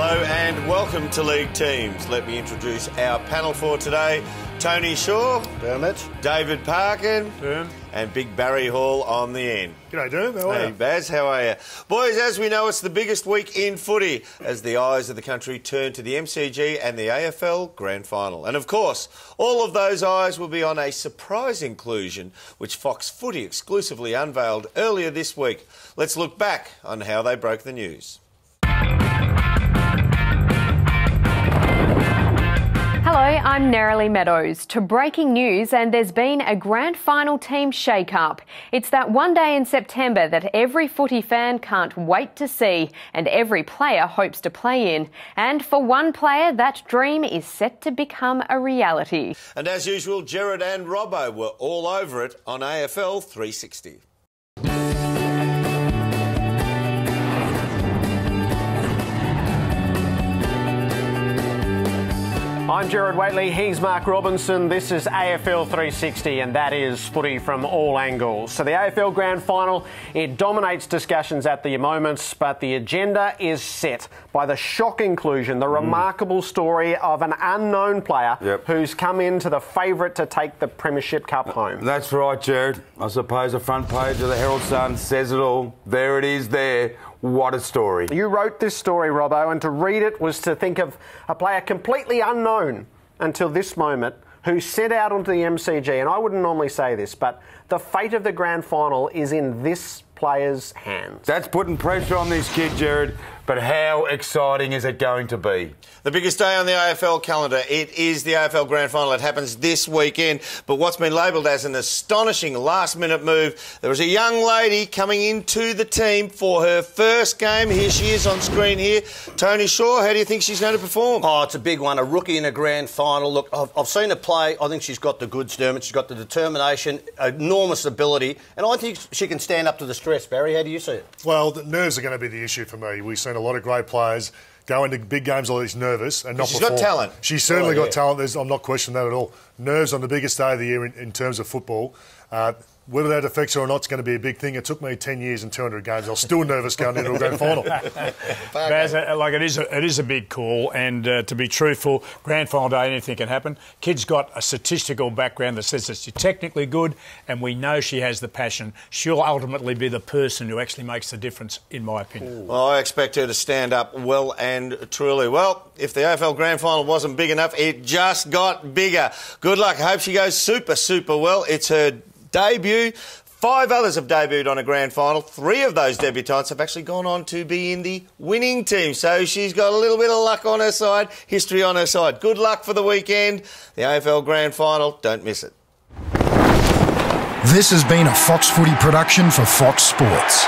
Hello and welcome to League Teams. Let me introduce our panel for today. Tony Shaw. Dermot. David Parkin. Derm. And Big Barry Hall on the end. G'day, Derm. How are you? Hey, Baz. How are you? Boys, as we know, it's the biggest week in footy as the eyes of the country turn to the MCG and the AFL Grand Final. And, of course, all of those eyes will be on a surprise inclusion which Fox Footy exclusively unveiled earlier this week. Let's look back on how they broke the news. Hello, I'm Nerily Meadows. To breaking news, and there's been a grand final team shake-up. It's that one day in September that every footy fan can't wait to see and every player hopes to play in. And for one player, that dream is set to become a reality. And as usual, Gerard and Robbo were all over it on AFL 360. I'm Gerard Whateley, he's Mark Robinson, this is AFL 360 and that is footy from all angles. So the AFL Grand Final, it dominates discussions at the moment, but the agenda is set by the shock inclusion, the remarkable story of an unknown player who's come into the favourite to take the Premiership Cup home. That's right, Gerard. I suppose the front page of the Herald Sun says it all. There it is there. What a story. You wrote this story, Robbo, and to read it was to think of a player completely unknown until this moment who set out onto the MCG. And I wouldn't normally say this, but the fate of the grand final is in this player's hands. That's putting pressure on this kid, Gerard. But how exciting is it going to be? The biggest day on the AFL calendar. It is the AFL Grand Final. It happens this weekend. But what's been labelled as an astonishing last-minute move, there was a young lady coming into the team for her first game. Here she is on screen here. Tony Shaw, how do you think she's going to perform? Oh, it's a big one. A rookie in a grand final. Look, I've seen her play. I think she's got the goods, Dermot. She's got the determination, enormous ability. And I think she can stand up to the stress. Barry, how do you see it? Well, the nerves are going to be the issue for me. We've seen a lot of great players go into big games like this nervous and not She's perform. got talent. She's certainly got talent. I'm not questioning that at all. Nerves on the biggest day of the year in terms of football. Whether that affects her or not is going to be a big thing. It took me 10 years and 200 games. I was still nervous going into a grand final. Baz, like it is a big call, and to be truthful, grand final day, anything can happen. Kid's got a statistical background that says that she's technically good, and we know she has the passion. She'll ultimately be the person who actually makes the difference, in my opinion. Well, I expect her to stand up well and truly. Well, if the AFL Grand Final wasn't big enough, it just got bigger. Good luck. I hope she goes super, super well. It's her debut. 5 others have debuted on a grand final. 3 of those debutants have actually gone on to be in the winning team. So she's got a little bit of luck on her side, history on her side. Good luck for the weekend. The AFL Grand Final, don't miss it. This has been a Fox Footy production for Fox Sports.